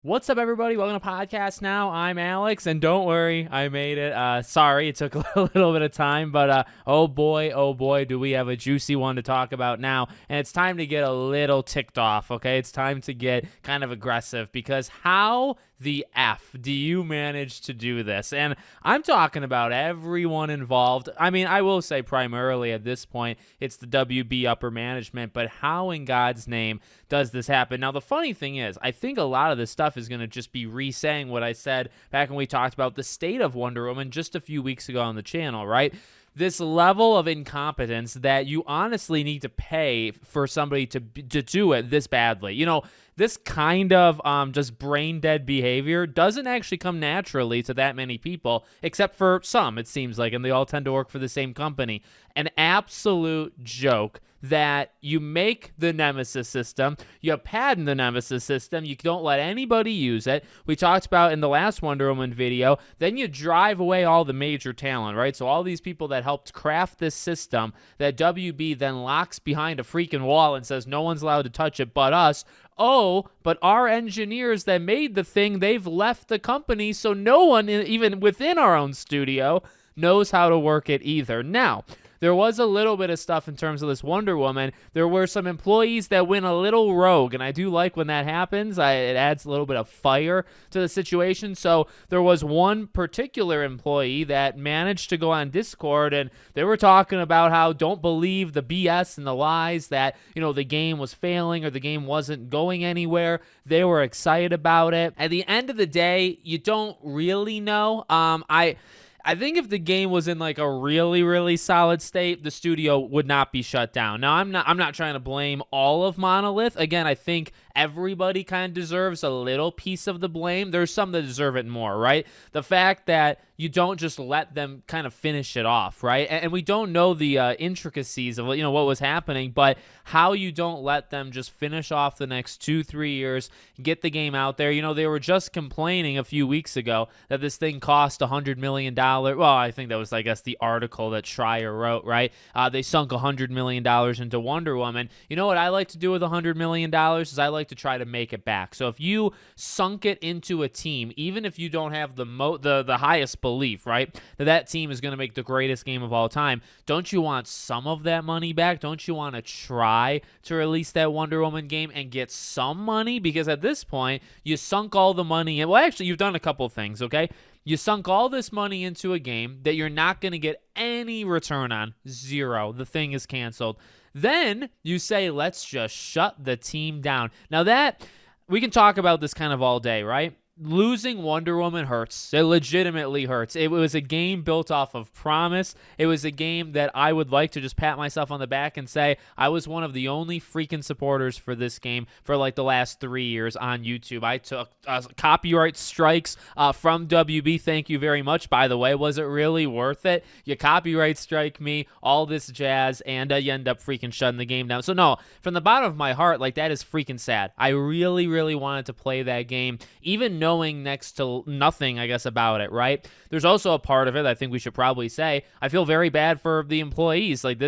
What's up, everybody? Welcome to Podcast Now. I'm Alex, and don't worry, I made it. Sorry, it took a little bit of time, but oh boy, do we have a juicy one to talk about now. And it's time to get a little ticked off, okay? It's time to get kind of aggressive, because how the F do you manage to do this? And I'm talking about everyone involved. I mean, I will say primarily at this point, it's the WB upper management, but how in God's name does this happen? Now, the funny thing is, I think a lot of this stuff is going to just be re-saying what I said back when we talked about the state of Wonder Woman just a few weeks ago on the channel, right? This level of incompetence that you honestly need to pay for somebody to do it this badly. You know, this kind of just brain dead behavior doesn't actually come naturally to that many people, except for some, it seems like, and they all tend to work for the same company. An absolute joke that you make the Nemesis system, you patent the Nemesis system, you don't let anybody use it. We talked about in the last Wonder Woman video, then you drive away all the major talent, right? So all these people that helped craft this system that WB then locks behind a freaking wall and says no one's allowed to touch it but us. Oh, but our engineers that made the thing, they've left the company, so no one, even within our own studio, knows how to work it either. Now, there was a little bit of stuff in terms of this Wonder Woman. There were some employees that went a little rogue, and I do like when that happens. It adds a little bit of fire to the situation. So there was one particular employee that managed to go on Discord, and they were talking about how don't believe the BS and the lies that, you know, the game was failing or the game wasn't going anywhere. They were excited about it. At the end of the day, you don't really know. I think if the game was in like a really, really solid state, the studio would not be shut down. Now, I'm not trying to blame all of Monolith. Again, I think everybody kind of deserves a little piece of the blame. There's some that deserve it more, right? The fact that you don't just let them kind of finish it off, right? And we don't know the intricacies of, you know, what was happening, but how you don't let them just finish off the next 2-3 years, get the game out there. You know, they were just complaining a few weeks ago that this thing cost $100 million. Well, I think that was, I guess, the article that Schreier wrote, right? They sunk $100 million into Wonder Woman. You know what I like to do with $100 million is I like to try to make it back. So if you sunk it into a team, even if you don't have the highest belief, right, that team is going to make the greatest game of all time, don't you want some of that money back? Don't you want to try to release that Wonder Woman game and get some money? Because at this point, you sunk all the money in. Well, actually, you've done a couple things, okay? You sunk all this money into a game that you're not going to get any return on. Zero. The thing is canceled. Then you say, let's just shut the team down. Now that, we can talk about this kind of all day, right? Losing Wonder Woman hurts. It legitimately hurts. It was a game built off of promise. It was a game that I would like to just pat myself on the back and say I was one of the only freaking supporters for this game for like the last 3 years on YouTube. I took copyright strikes from WB. Thank you very much, by the way. Was it really worth it? You copyright strike me, all this jazz, and you end up freaking shutting the game down. So no, from the bottom of my heart, like, that is freaking sad. I really, really wanted to play that game, even knowing next to nothing, I guess, about it, right? There's also a part of it I think we should probably say, I feel very bad for the employees. Like,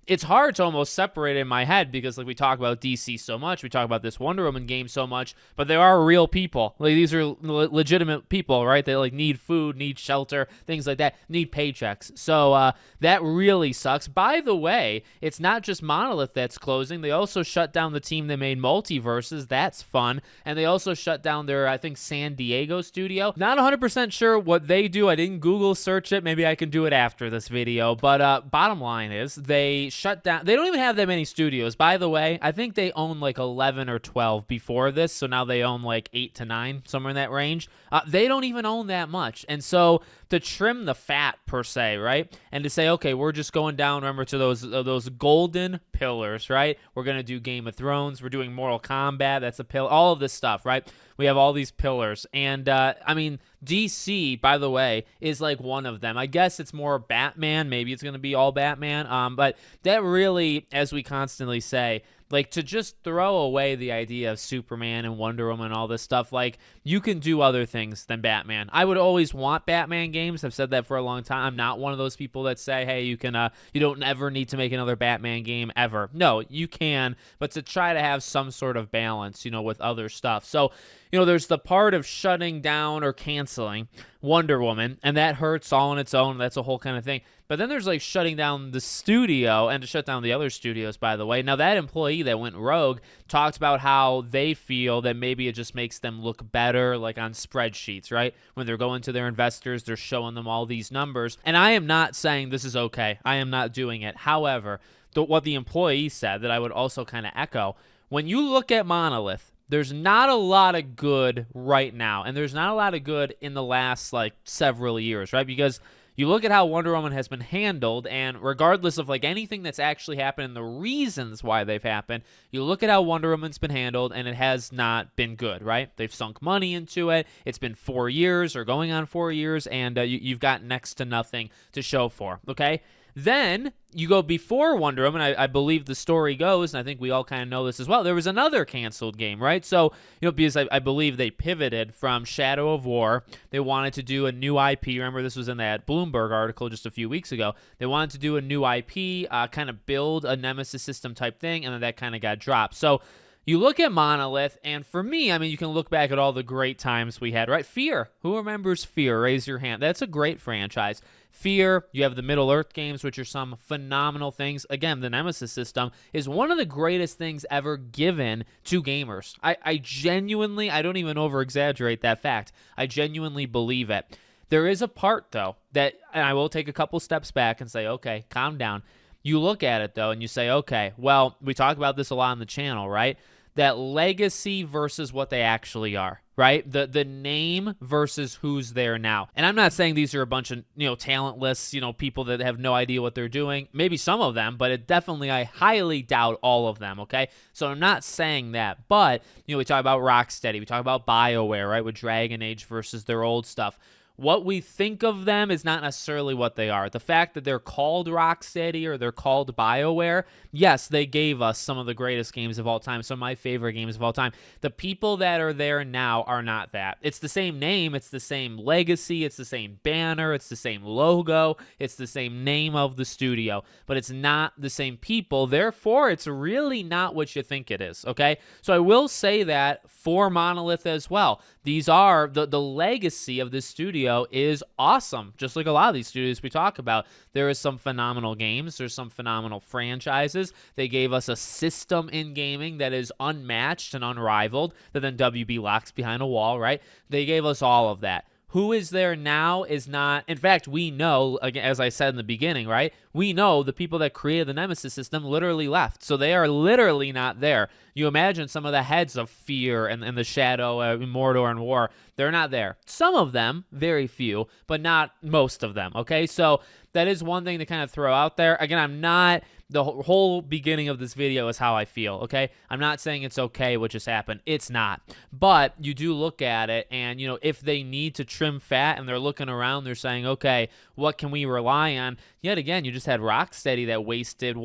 it's hard to almost separate in my head because, like, we talk about DC so much, we talk about this Wonder Woman game so much, but there are real people. Like, these are legitimate people, right? They, like, need food, need shelter, things like that, need paychecks. So that really sucks. By the way, it's not just Monolith that's closing. They also shut down the team that made Multiverses. That's fun. And they also shut down their, I think, San Diego studio. Not 100% sure what they do. I didn't Google search it. Maybe I can do it after this video. But bottom line is, they shut down. They don't even have that many studios. By the way, I think they owned like 11 or 12 before this, so now they own like 8 to 9, somewhere in that range. They don't even own that much. And so to trim the fat, per se, right? And to say, okay, we're just going down, remember, to those golden pillars, right? We're going to do Game of Thrones. We're doing Mortal Kombat. That's a pillar. All of this stuff, right? We have all these pillars. And, I mean, DC, by the way, is like one of them. I guess it's more Batman. Maybe it's going to be all Batman. But that really, as we constantly say, like, to just throw away the idea of Superman and Wonder Woman and all this stuff, like, you can do other things than Batman. I would always want Batman games. I've said that for a long time. I'm not one of those people that say, hey, you don't ever need to make another Batman game ever. No, you can, but to try to have some sort of balance, you know, with other stuff. So there's the part of shutting down or canceling Wonder Woman, and that hurts all on its own. That's a whole kind of thing. But then there's like shutting down the studio and to shut down the other studios, by the way. Now, that employee that went rogue talked about how they feel that maybe it just makes them look better, like on spreadsheets, right? When they're going to their investors, they're showing them all these numbers. And I am not saying this is okay. I am not doing it. However, what the employee said that I would also kind of echo, when you look at Monolith, there's not a lot of good right now, and there's not a lot of good in the last like several years, right? Because you look at how Wonder Woman has been handled, and regardless of like anything that's actually happened and the reasons why they've happened, you look at how Wonder Woman's been handled, and it has not been good, right? They've sunk money into it. It's been 4 years or going on 4 years, and you've got next to nothing to show for, okay? Then you go before Wonder Woman, I believe the story goes, and I think we all kind of know this as well, there was another canceled game, right? So, because I believe they pivoted from Shadow of War. They wanted to do a new IP. Remember, this was in that Bloomberg article just a few weeks ago. They wanted to do a new IP, kind of build a Nemesis system type thing, and then that kind of got dropped. So, you look at Monolith, and for me, I mean, you can look back at all the great times we had, right? Fear. Who remembers Fear? Raise your hand. That's a great franchise. Fear, you have the Middle-earth games, which are some phenomenal things. Again, the Nemesis system is one of the greatest things ever given to gamers. I genuinely, I don't even over-exaggerate that fact. I genuinely believe it. There is a part, though, that, and I will take a couple steps back and say, okay, calm down. You look at it, though, and you say, okay, well, we talk about this a lot on the channel, right? That legacy versus what they actually are, right? The name versus who's there now. And I'm not saying these are a bunch of, talentless, people that have no idea what they're doing. Maybe some of them, but I highly doubt all of them, okay? So I'm not saying that. But, we talk about Rocksteady. We talk about BioWare, right, with Dragon Age versus their old stuff. What we think of them is not necessarily what they are. The fact that they're called Rocksteady or they're called BioWare, yes, they gave us some of the greatest games of all time, some of my favorite games of all time. The people that are there now are not that. It's the same name, it's the same legacy, it's the same banner, it's the same logo, it's the same name of the studio, but it's not the same people. Therefore, it's really not what you think it is, okay? So I will say that for Monolith as well. These are, the legacy of this studio is awesome, just like a lot of these studios we talk about. There is some phenomenal games. There's some phenomenal franchises. They gave us a system in gaming that is unmatched and unrivaled, that then WB locks behind a wall, right? They gave us all of that. Who is there now is not, in fact, we know, again, as I said in the beginning, right? We know the people that created the Nemesis system literally left. So they are literally not there. You imagine some of the heads of Fear and the Shadow, Mordor and War, they're not there. Some of them, very few, but not most of them, okay? So that is one thing to kind of throw out there. Again, the whole beginning of this video is how I feel, okay? I'm not saying it's okay what just happened. It's not. But you do look at it, and, if they need to trim fat and they're looking around, they're saying, okay, what can we rely on? Yet again, you just had Rocksteady that wasted,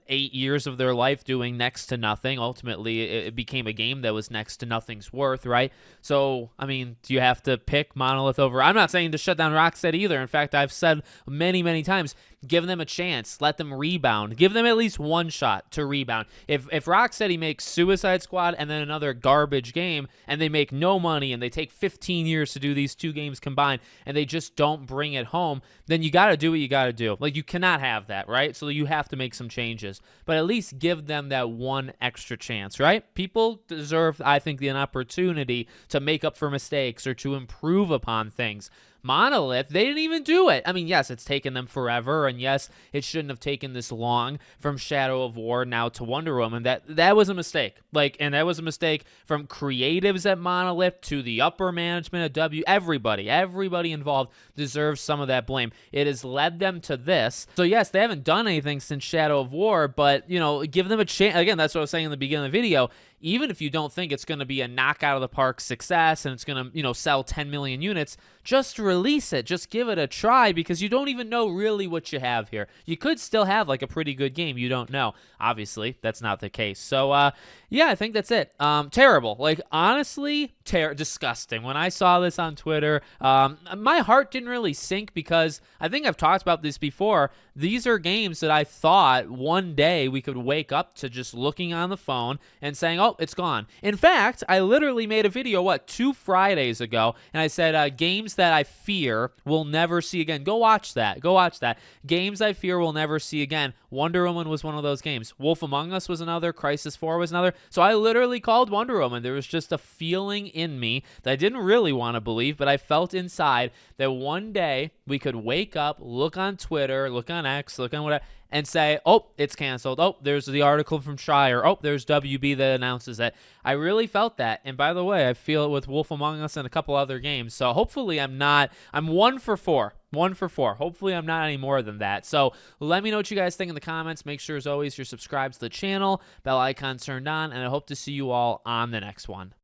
8 years of their life doing next to nothing. Ultimately, it became a game that was next to nothing's worth, right? So, I mean, do you have to pick Monolith over? I'm not saying to shut down Rocksteady either. In fact, I've said many, many times, give them a chance. Let them rebound. Give them at least one shot to rebound. If Rocksteady makes Suicide Squad and then another garbage game, and they make no money, and they take 15 years to do these two games combined, and they just don't bring it home, then you got to do what you got to do. Like, you cannot have that, right? So you have to make some changes. But at least give them that one extra chance, right? People deserve, I think, an opportunity to make up for mistakes or to improve upon things. Monolith, they didn't even do it. I mean, yes, it's taken them forever, and yes, it shouldn't have taken this long from Shadow of War now to Wonder Woman. That was a mistake. And that was a mistake from creatives at Monolith to the upper management at everybody involved deserves some of that blame. It has led them to this. So yes, they haven't done anything since Shadow of War, but, give them a chance. Again, that's what I was saying in the beginning of the video. Even if you don't think it's going to be a knockout of the park success and it's going to, sell 10 million units, just release it. Just give it a try, because you don't even know really what you have here. You could still have a pretty good game. You don't know. Obviously, that's not the case. So, yeah, I think that's it. Terrible. Honestly, disgusting. When I saw this on Twitter, my heart didn't really sink, because I think I've talked about this before. These are games that I thought one day we could wake up to just looking on the phone and saying, oh, oh, it's gone. In fact, I literally made a video, 2 Fridays ago, and I said games that I fear will never see again. Go watch that. Go watch that. Games I fear will never see again. Wonder Woman was one of those games. Wolf Among Us was another. Crisis 4 was another. So I literally called Wonder Woman. There was just a feeling in me that I didn't really want to believe, but I felt inside that one day we could wake up, look on Twitter, look on X, look on whatever, and say, oh, it's canceled. Oh, there's the article from Schreier. Oh, there's WB that announces it. I really felt that. And by the way, I feel it with Wolf Among Us and a couple other games. So hopefully I'm 1 for 4. 1 for 4. Hopefully I'm not any more than that. So let me know what you guys think in the comments. Make sure, as always, you're subscribed to the channel, bell icon turned on, and I hope to see you all on the next one.